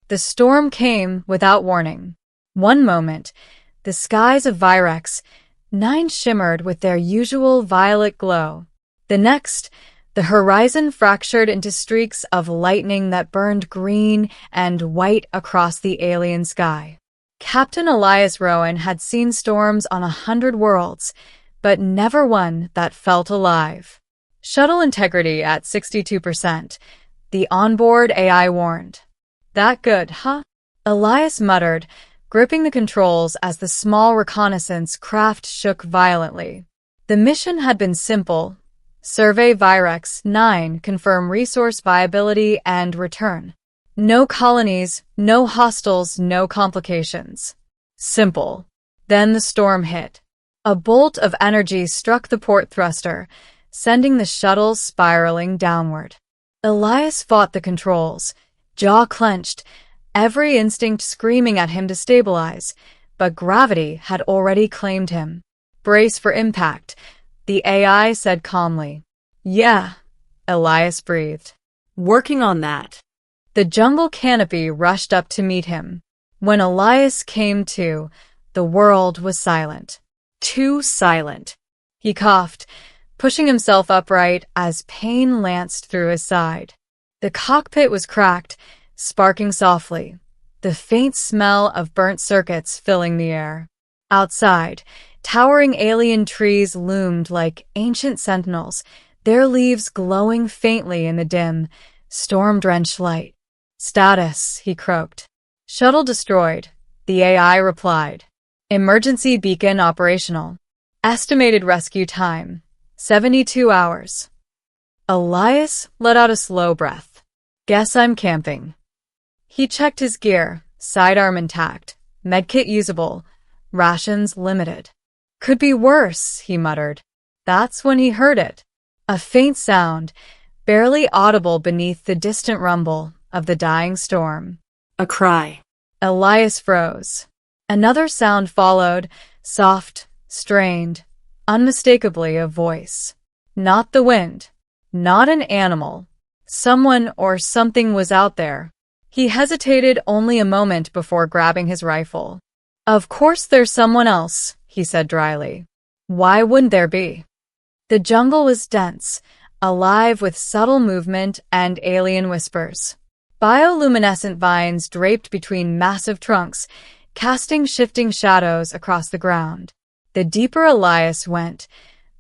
The storm came without warning. One moment, the skies of Virex 9 shimmered with their usual violet glow. The next, the horizon fractured into streaks of lightning that burned green and white across the alien sky. Captain Elias Rowan had seen storms on 100 worlds, but never one that felt alive. Shuttle integrity at 62%, the onboard AI warned. That good, huh? Elias muttered, gripping the controls as the small reconnaissance craft shook violently. The mission had been simple. Survey Virex 9, confirm resource viability and return. No colonies, no hostiles, no complications. Simple. Then the storm hit. A bolt of energy struck the port thruster, sending the shuttle spiraling downward. Elias fought the controls, jaw clenched, every instinct screaming at him to stabilize, but gravity had already claimed him. Brace for impact, the AI said calmly. Yeah, Elias breathed. Working on that. The jungle canopy rushed up to meet him. When Elias came to, the world was silent. Too silent. He coughed, pushing himself upright as pain lanced through his side. The cockpit was cracked, sparking softly, the faint smell of burnt circuits filling the air. Outside, towering alien trees loomed like ancient sentinels, their leaves glowing faintly in the dim, storm-drenched light. Status, he croaked. Shuttle destroyed, the AI replied. Emergency beacon operational. Estimated rescue time, 72 hours. Elias let out a slow breath. Guess I'm camping. He checked his gear, sidearm intact, medkit usable, rations limited. Could be worse, he muttered. That's when he heard it. A faint sound, barely audible beneath the distant rumble of the dying storm. A cry. Elias froze. Another sound followed, soft, strained, unmistakably a voice. Not the wind. Not an animal. Someone or something was out there. He hesitated only a moment before grabbing his rifle. Of course there's someone else, he said dryly. Why wouldn't there be? The jungle was dense, alive with subtle movement and alien whispers. Bioluminescent vines draped between massive trunks, casting shifting shadows across the ground. The deeper Elias went,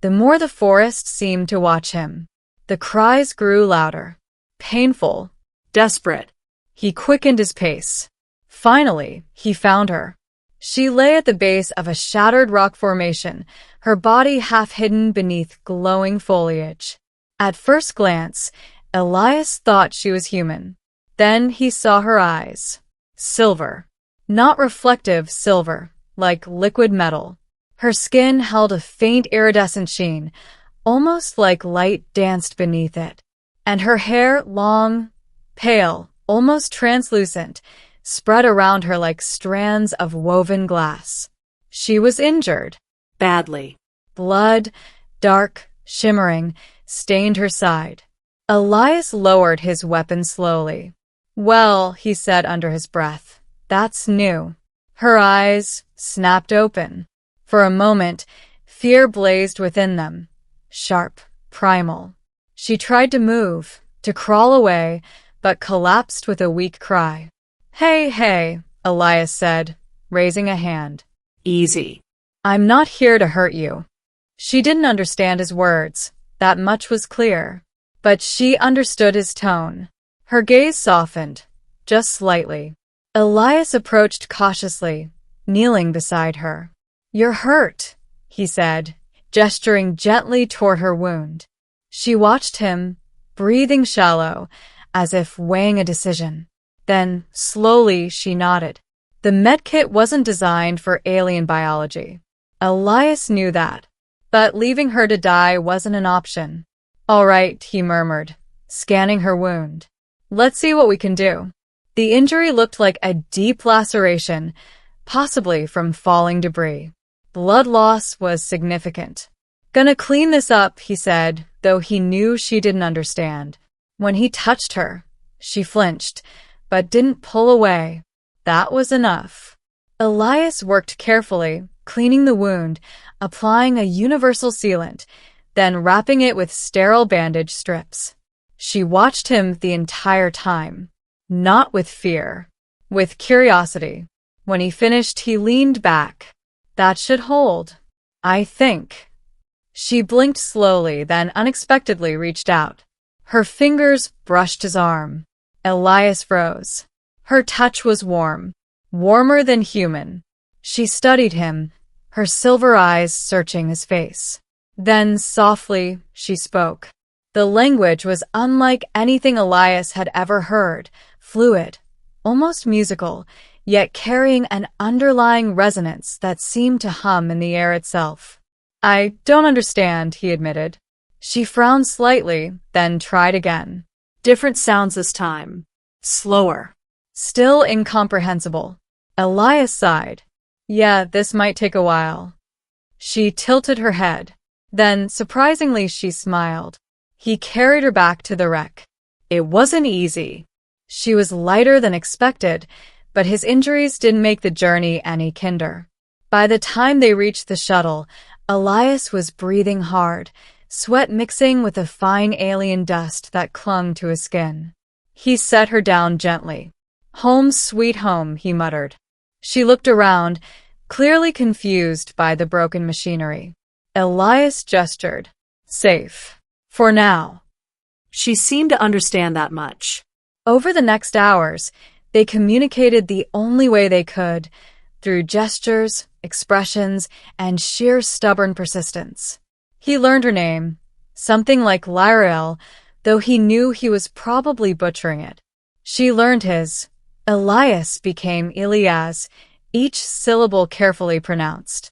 the more the forest seemed to watch him. The cries grew louder. Painful. Desperate. He quickened his pace. Finally, he found her. She lay at the base of a shattered rock formation, her body half hidden beneath glowing foliage. At first glance, Elias thought she was human. Then he saw her eyes. Silver. Not reflective silver, like liquid metal. Her skin held a faint iridescent sheen, almost like light danced beneath it. And her hair, long, pale, almost translucent, spread around her like strands of woven glass. She was injured. Badly. Blood, dark, shimmering, stained her side. Elias lowered his weapon slowly. Well, he said under his breath, that's new. Her eyes snapped open. For a moment, fear blazed within them. Sharp, primal. She tried to move, to crawl away, but collapsed with a weak cry. Hey, Elias said, raising a hand. Easy. I'm not here to hurt you. She didn't understand his words, that much was clear. But she understood his tone. Her gaze softened, just slightly. Elias approached cautiously, kneeling beside her. You're hurt, he said, gesturing gently toward her wound. She watched him, breathing shallow, as if weighing a decision. Then, slowly, she nodded. The medkit wasn't designed for alien biology. Elias knew that. But leaving her to die wasn't an option. All right, he murmured, scanning her wound. Let's see what we can do. The injury looked like a deep laceration, possibly from falling debris. Blood loss was significant. Gonna clean this up, he said, though he knew she didn't understand. When he touched her, she flinched, but didn't pull away. That was enough. Elias worked carefully, cleaning the wound, applying a universal sealant, then wrapping it with sterile bandage strips. She watched him the entire time, not with fear, with curiosity. When he finished, he leaned back. That should hold, I think. She blinked slowly, then unexpectedly reached out. Her fingers brushed his arm. Elias froze. Her touch was warm, warmer than human. She studied him, her silver eyes searching his face. Then, softly, she spoke. The language was unlike anything Elias had ever heard, fluid, almost musical, yet carrying an underlying resonance that seemed to hum in the air itself. I don't understand, he admitted. She frowned slightly, then tried again. Different sounds this time. Slower. Still incomprehensible. Elias sighed. Yeah, this might take a while. She tilted her head. Then, surprisingly, she smiled. He carried her back to the wreck. It wasn't easy. She was lighter than expected, but his injuries didn't make the journey any kinder. By the time they reached the shuttle, Elias was breathing hard, sweat mixing with the fine alien dust that clung to his skin. He set her down gently. Home sweet home, he muttered. She looked around, clearly confused by the broken machinery. Elias gestured. Safe. For now. She seemed to understand that much. Over the next hours, they communicated the only way they could, through gestures, expressions, and sheer stubborn persistence. He learned her name, something like Lyrael, though he knew he was probably butchering it. She learned his. Elias became Elias, each syllable carefully pronounced.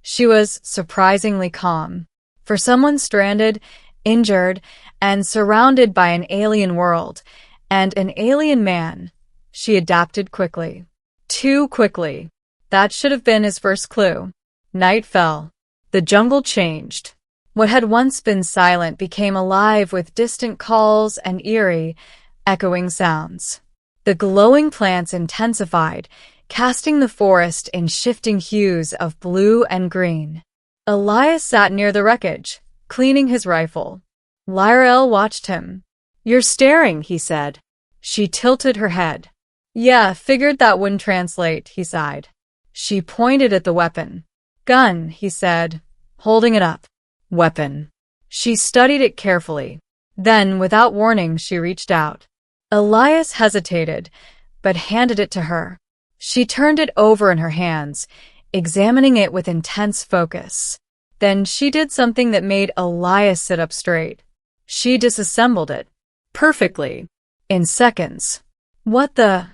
She was surprisingly calm. For someone stranded, injured, and surrounded by an alien world, and an alien man, she adapted quickly. Too quickly. That should have been his first clue. Night fell. The jungle changed. What had once been silent became alive with distant calls and eerie, echoing sounds. The glowing plants intensified, casting the forest in shifting hues of blue and green. Elias sat near the wreckage, cleaning his rifle. Lyrael watched him. You're staring, he said. She tilted her head. Yeah, figured that wouldn't translate, he sighed. She pointed at the weapon. Gun, he said, holding it up. Weapon. She studied it carefully. Then, without warning, she reached out. Elias hesitated, but handed it to her. She turned it over in her hands, examining it with intense focus. Then she did something that made Elias sit up straight. She disassembled it. Perfectly. In seconds. What the?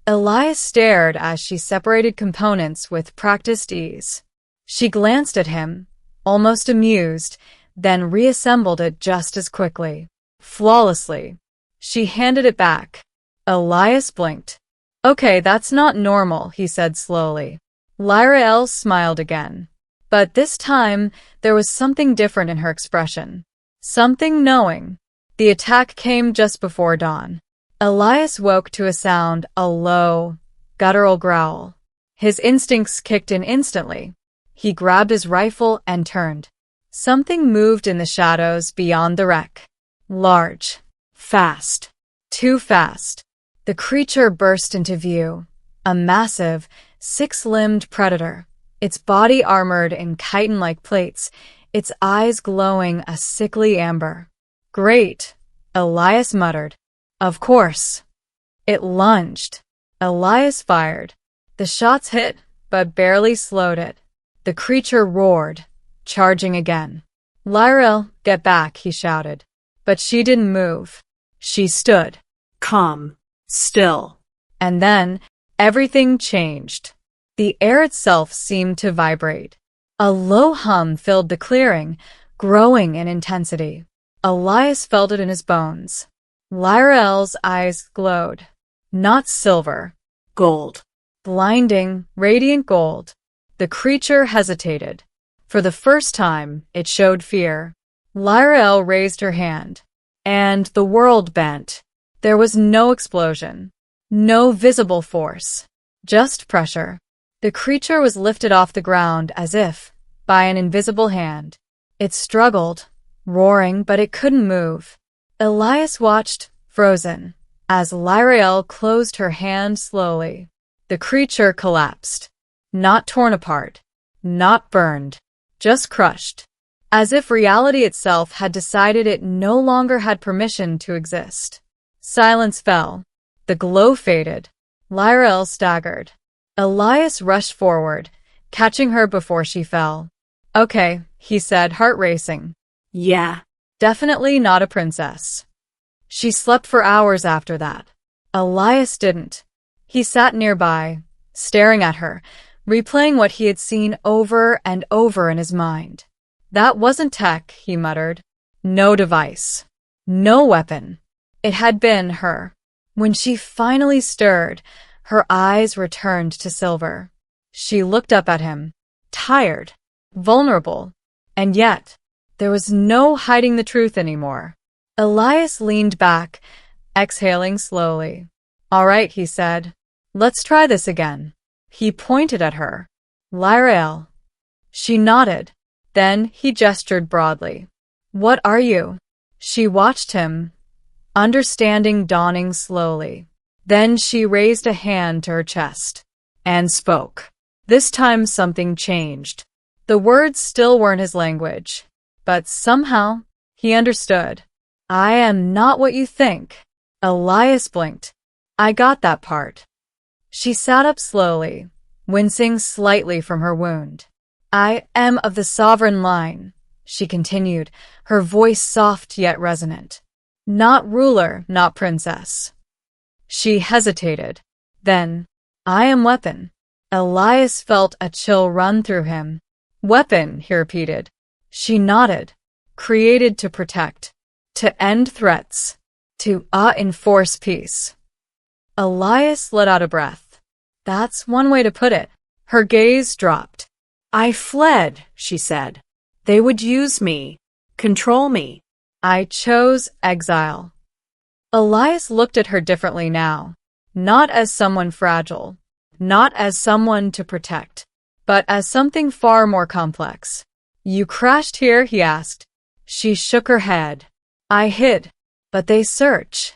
Elias stared as she separated components with practiced ease. She glanced at him, almost amused, then reassembled it just as quickly. Flawlessly. She handed it back. Elias blinked. Okay, that's not normal, he said slowly. Lyrael smiled again. But this time, there was something different in her expression. Something knowing. The attack came just before dawn. Elias woke to a sound, a low, guttural growl. His instincts kicked in instantly. He grabbed his rifle and turned. Something moved in the shadows beyond the wreck. Large. Fast. Too fast. The creature burst into view. A massive, six-limbed predator. Its body armored in chitin-like plates, its eyes glowing a sickly amber. Great, Elias muttered. Of course. It lunged. Elias fired. The shots hit, but barely slowed it. The creature roared, charging again. Lyrael, get back, he shouted. But she didn't move. She stood. Calm. Still. And then, everything changed. The air itself seemed to vibrate. A low hum filled the clearing, growing in intensity. Elias felt it in his bones. Lyrael's eyes glowed. Not silver. Gold. Blinding, radiant gold. The creature hesitated. For the first time, it showed fear. Lyrael raised her hand. And the world bent. There was no explosion. No visible force. Just pressure. The creature was lifted off the ground as if by an invisible hand. It struggled, roaring, but it couldn't move. Elias watched, frozen, as Lyrael closed her hand slowly. The creature collapsed. Not torn apart. Not burned. Just crushed. As if reality itself had decided it no longer had permission to exist. Silence fell. The glow faded. Lyrael staggered. Elias rushed forward, catching her before she fell. Okay, he said, heart racing. Yeah. Definitely not a princess. She slept for hours after that. Elias didn't. He sat nearby, staring at her, replaying what he had seen over and over in his mind. That wasn't tech, he muttered. No device. No weapon. It had been her. When she finally stirred, her eyes returned to Silver. She looked up at him, tired, vulnerable, and yet there was no hiding the truth anymore. Elias leaned back, exhaling slowly. All right, he said. Let's try this again. He pointed at her. Lyrael. She nodded. Then he gestured broadly. What are you? She watched him, understanding dawning slowly. Then she raised a hand to her chest and spoke. This time something changed. The words still weren't his language, but somehow he understood. I am not what you think. Elias blinked. I got that part. She sat up slowly, wincing slightly from her wound. I am of the sovereign line, she continued, her voice soft yet resonant. Not ruler, not princess. She hesitated. Then, I am weapon. Elias felt a chill run through him. Weapon, he repeated. She nodded. Created to protect. To end threats. To enforce peace. Elias let out a breath. That's one way to put it. Her gaze dropped. I fled, she said. They would use me. Control me. I chose exile. Elias looked at her differently now. Not as someone fragile. Not as someone to protect. But as something far more complex. You crashed here, he asked. She shook her head. I hid. But they search.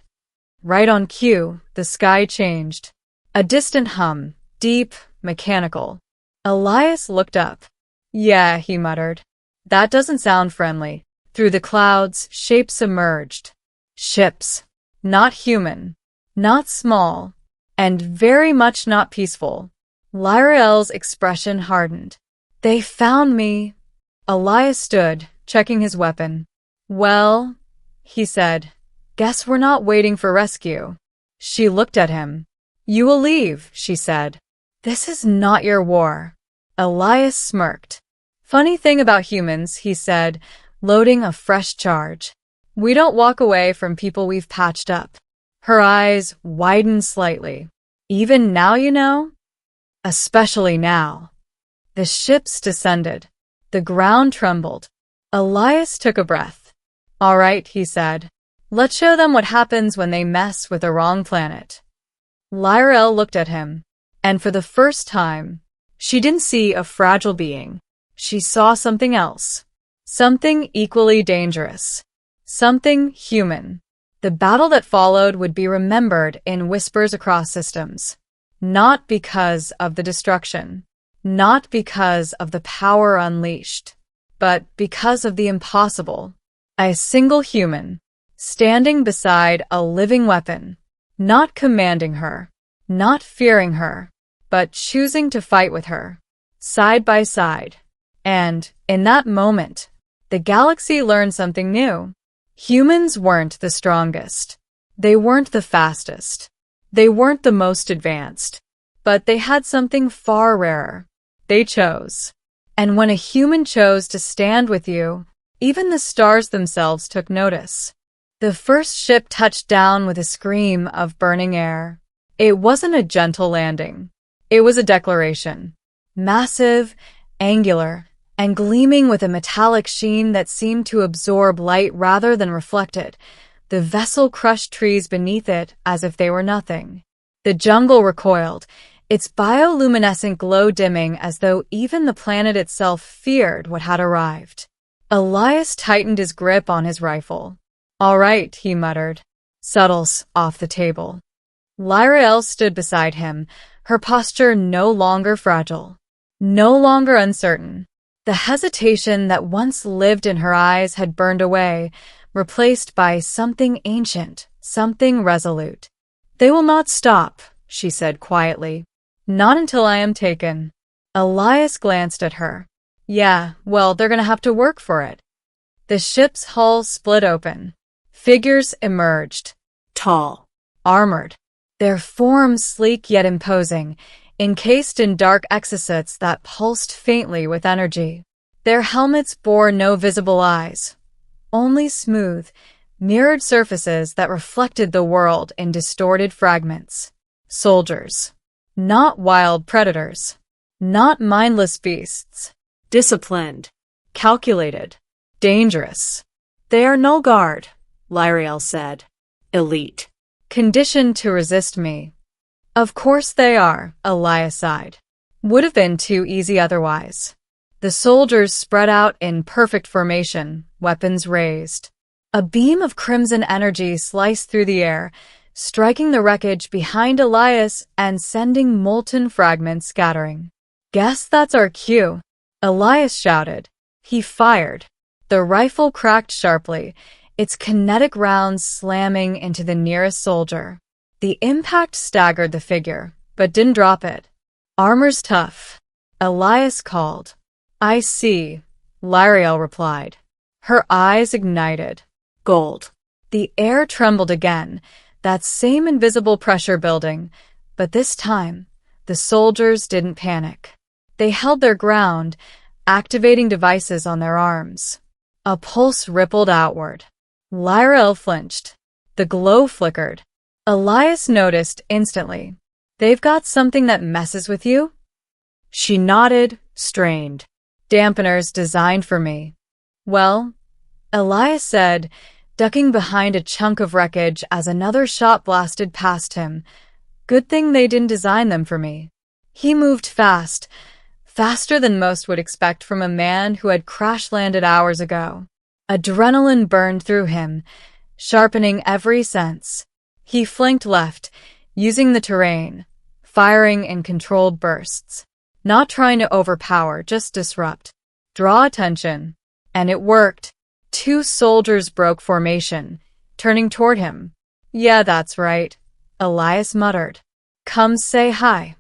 Right on cue, the sky changed. A distant hum, deep, mechanical. Elias looked up. Yeah, he muttered. That doesn't sound friendly. Through the clouds, shapes emerged. Ships. Not human. Not small. And very much not peaceful. Lyrael's expression hardened. They found me. Elias stood, checking his weapon. Well, he said, guess we're not waiting for rescue. She looked at him. You will leave, she said. This is not your war. Elias smirked. Funny thing about humans, he said, loading a fresh charge. We don't walk away from people we've patched up. Her eyes widened slightly. Even now, you know? Especially now. The ships descended. The ground trembled. Elias took a breath. All right, he said. Let's show them what happens when they mess with the wrong planet. Lyrael looked at him, and for the first time, she didn't see a fragile being. She saw something else. Something equally dangerous. Something human. The battle that followed would be remembered in whispers across systems. Not because of the destruction. Not because of the power unleashed. But because of the impossible. A single human, standing beside a living weapon. Not commanding her. Not fearing her. But choosing to fight with her. Side by side. And, in that moment, the galaxy learned something new. Humans weren't the strongest. They weren't the fastest. They weren't the most advanced. But they had something far rarer. They chose. And when a human chose to stand with you, even the stars themselves took notice. The first ship touched down with a scream of burning air. It wasn't a gentle landing. It was a declaration. Massive, angular, and gleaming with a metallic sheen that seemed to absorb light rather than reflect it. The vessel crushed trees beneath it as if they were nothing. The jungle recoiled, its bioluminescent glow dimming as though even the planet itself feared what had arrived. Elias tightened his grip on his rifle. "All right," he muttered. Suttles off the table. Lyrael stood beside him, her posture no longer fragile, no longer uncertain. The hesitation that once lived in her eyes had burned away, replaced by something ancient, something resolute. "They will not stop," she said quietly. "Not until I am taken." Elias glanced at her. "Yeah, well, they're gonna have to work for it." The ship's hull split open. Figures emerged. Tall. Armored. Their forms sleek yet imposing, encased in dark exosuits that pulsed faintly with energy. Their helmets bore no visible eyes, only smooth, mirrored surfaces that reflected the world in distorted fragments. Soldiers. Not wild predators. Not mindless beasts. Disciplined. Calculated. Dangerous. "They are no guard," Lyrael said. "Elite. Conditioned to resist me." "Of course they are," Elias sighed. "Would have been too easy otherwise." The soldiers spread out in perfect formation, weapons raised. A beam of crimson energy sliced through the air, striking the wreckage behind Elias and sending molten fragments scattering. "Guess that's our cue," Elias shouted. He fired. The rifle cracked sharply, its kinetic rounds slamming into the nearest soldier. The impact staggered the figure, but didn't drop it. "Armor's tough," Elias called. "I see," Lyrael replied. Her eyes ignited. Gold. The air trembled again, that same invisible pressure building, but this time, the soldiers didn't panic. They held their ground, activating devices on their arms. A pulse rippled outward. Lyrael flinched. The glow flickered. Elias noticed instantly. "They've got something that messes with you?" She nodded, strained. "Dampeners designed for me." "Well," Elias said, ducking behind a chunk of wreckage as another shot blasted past him. "Good thing they didn't design them for me." He moved fast, faster than most would expect from a man who had crash-landed hours ago. Adrenaline burned through him, sharpening every sense. He flanked left, using the terrain, firing in controlled bursts. Not trying to overpower, just disrupt. Draw attention. And it worked. 2 soldiers broke formation, turning toward him. "Yeah, that's right," Elias muttered. "Come say hi."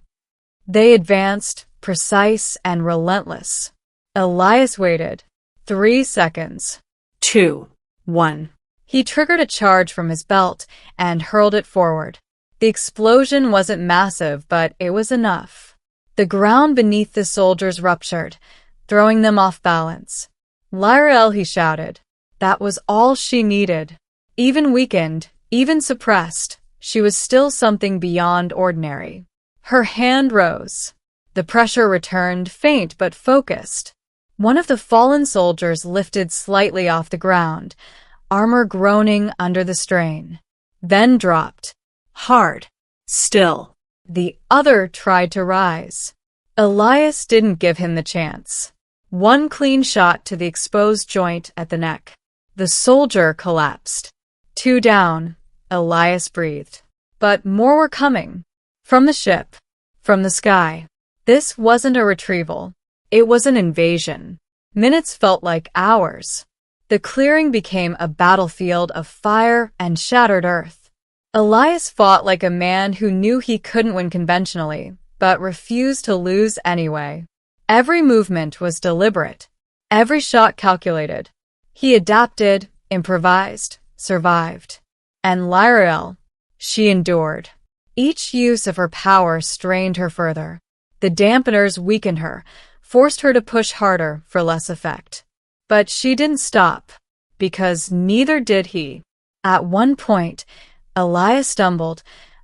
They advanced, precise and relentless. Elias waited. 3 seconds. 2. 1. He triggered a charge from his belt and hurled it forward. The explosion wasn't massive, but it was enough. The ground beneath the soldiers ruptured, throwing them off balance. "Lyrael," he shouted. That was all she needed. Even weakened, even suppressed, she was still something beyond ordinary. Her hand rose. The pressure returned, faint but focused. One of the fallen soldiers lifted slightly off the ground, armor groaning under the strain. Then dropped. Hard. Still. The other tried to rise. Elias didn't give him the chance. One clean shot to the exposed joint at the neck. The soldier collapsed. 2 down, Elias breathed. But more were coming. From the ship. From the sky. This wasn't a retrieval. It was an invasion. Minutes felt like hours. The clearing became a battlefield of fire and shattered earth. Elias fought like a man who knew he couldn't win conventionally, but refused to lose anyway. Every movement was deliberate. Every shot calculated. He adapted, improvised, survived. And Lyrael, she endured. Each use of her power strained her further. The dampeners weakened her, forced her to push harder for less effect. But she didn't stop, because neither did he. At one point, Elias stumbled,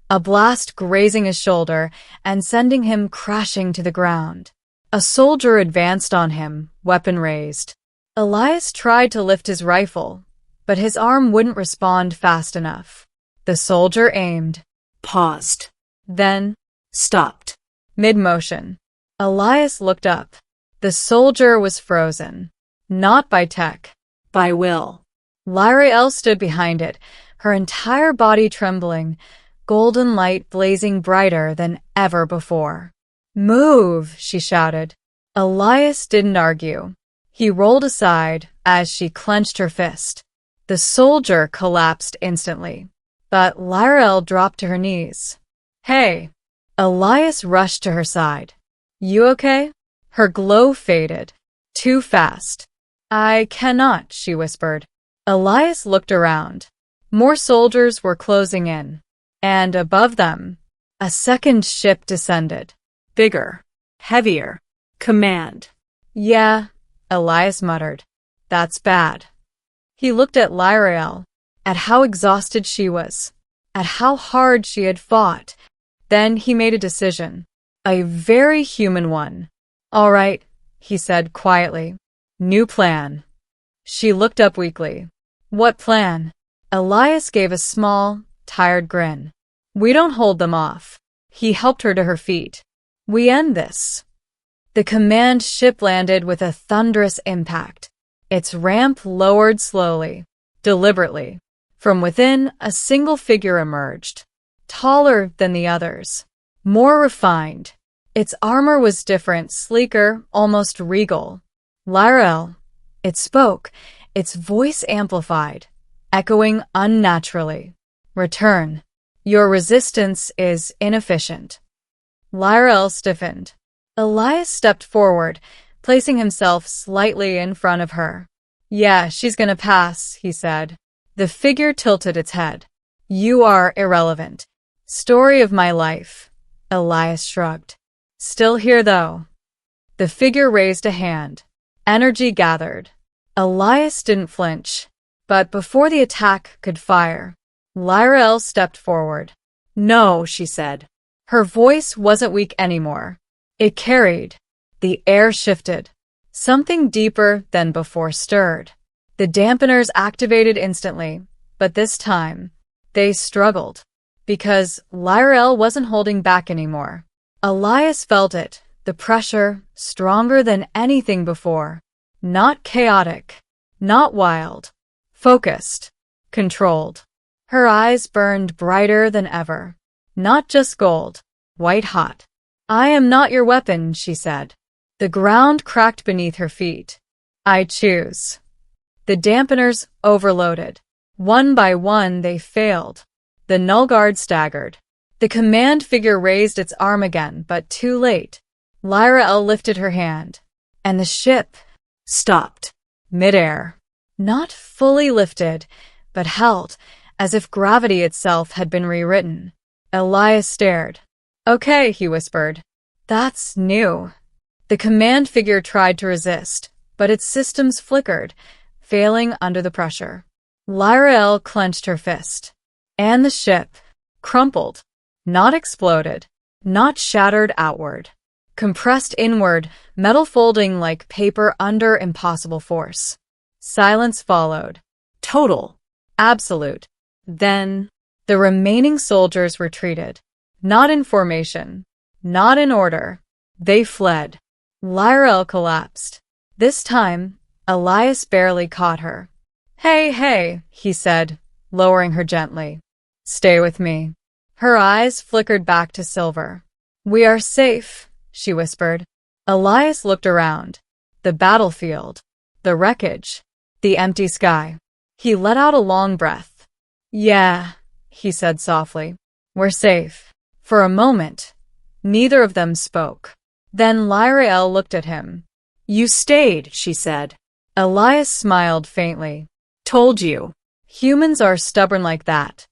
a blast grazing his shoulder and sending him crashing to the ground. A soldier advanced on him, weapon raised. Elias tried to lift his rifle, but his arm wouldn't respond fast enough. The soldier aimed. Paused. then stopped. mid-motion. Elias looked up. The soldier was frozen. Not by tech. By will. Lyrael stood behind it, her entire body trembling, golden light blazing brighter than ever before. "Move," she shouted. Elias didn't argue. He rolled aside as she clenched her fist. The soldier collapsed instantly, but Lyrael dropped to her knees. "Hey!" Elias rushed to her side. "You okay?" Her glow faded. Too fast. "I cannot," she whispered. Elias looked around. More soldiers were closing in, and above them, a second ship descended. Bigger. Heavier. Command. "Yeah," Elias muttered. "That's bad." He looked at Lyrael, at how exhausted she was, at how hard she had fought. Then he made a decision, a very human one. "All right," he said quietly. "New plan." She looked up weakly. "What plan?" Elias gave a small, tired grin. "We don't hold them off." He helped her to her feet. "We end this." The command ship landed with a thunderous impact. Its ramp lowered slowly, deliberately. From within, a single figure emerged, taller than the others, more refined. Its armor was different, sleeker, almost regal. Lyrael. It spoke, its voice amplified, echoing unnaturally. "Return. Your resistance is inefficient." Lyrael stiffened. Elias stepped forward, placing himself slightly in front of her. "Yeah, she's gonna pass," he said. The figure tilted its head. "You are irrelevant." "Story of my life." Elias shrugged. "Still here, though." The figure raised a hand. Energy gathered. Elias didn't flinch. But before the attack could fire, Lyrael stepped forward. "No," she said. Her voice wasn't weak anymore. It carried. The air shifted. Something deeper than before stirred. The dampeners activated instantly, but this time, they struggled. Because Lyrael wasn't holding back anymore. Elias felt it, the pressure, stronger than anything before. Not chaotic, not wild. Focused. Controlled. Her eyes burned brighter than ever. Not just gold. White hot. "I am not your weapon," she said. The ground cracked beneath her feet. "I choose." The dampeners overloaded. One by one they failed. The null guard staggered. The command figure raised its arm again, but too late. Lyrael lifted her hand, and the ship stopped. Midair. Not fully lifted, but held, as if gravity itself had been rewritten. Elias stared. "Okay," he whispered. "That's new." The command figure tried to resist, but its systems flickered, failing under the pressure. Lyrael clenched her fist. And the ship crumpled. Not exploded. Not shattered outward. Compressed inward, metal folding like paper under impossible force. Silence followed. Total. Absolute. Then, the remaining soldiers retreated. Not in formation. Not in order. They fled. Lyrael collapsed. This time, Elias barely caught her. Hey, he said, lowering her gently. "Stay with me." Her eyes flickered back to silver. "We are safe," she whispered. Elias looked around. The battlefield. The wreckage. The empty sky. He let out a long breath. "Yeah," he said softly. "We're safe." For a moment, neither of them spoke. Then Lyrael looked at him. "You stayed," she said. Elias smiled faintly. "Told you. Humans are stubborn like that."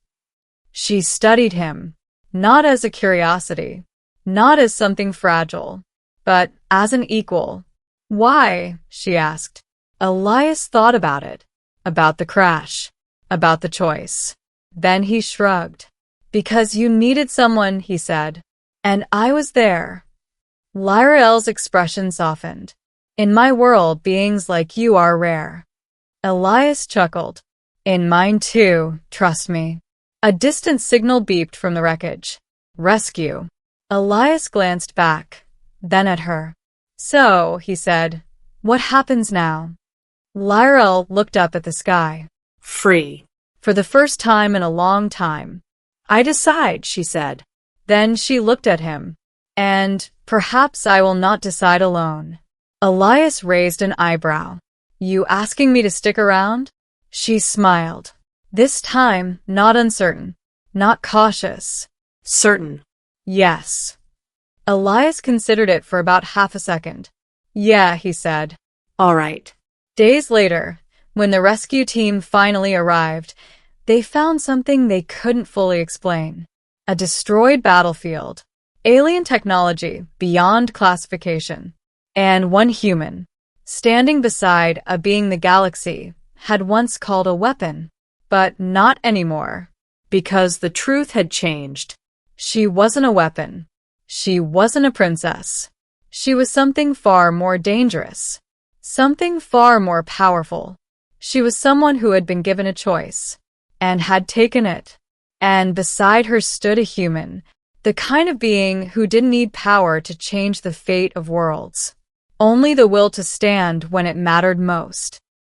She studied him, not as a curiosity, not as something fragile, but as an equal. "Why?" she asked. Elias thought about it, about the crash, about the choice. Then he shrugged. "Because you needed someone," he said, "and I was there." Lyrael's expression softened. "In my world, beings like you are rare." Elias chuckled. "In mine too, trust me." A distant signal beeped from the wreckage. Rescue. Elias glanced back, then at her. So, he said, what happens now? Lyra looked up at the sky. Free. For the first time in a long time. I decide, she said. Then she looked at him. And, perhaps I will not decide alone. Elias raised an eyebrow. You asking me to stick around? She smiled. This time, not uncertain. Not cautious. Certain. Yes. Elias considered it for about half a second. Yeah, he said. All right. Days later, when the rescue team finally arrived, they found something they couldn't fully explain. A destroyed battlefield. Alien technology beyond classification. And one human, standing beside a being the galaxy had once called a weapon. But not anymore. Because the truth had changed. She wasn't a weapon. She wasn't a princess. She was something far more dangerous. Something far more powerful. She was someone who had been given a choice. And had taken it. And beside her stood a human. The kind of being who didn't need power to change the fate of worlds. Only the will to stand when it mattered most.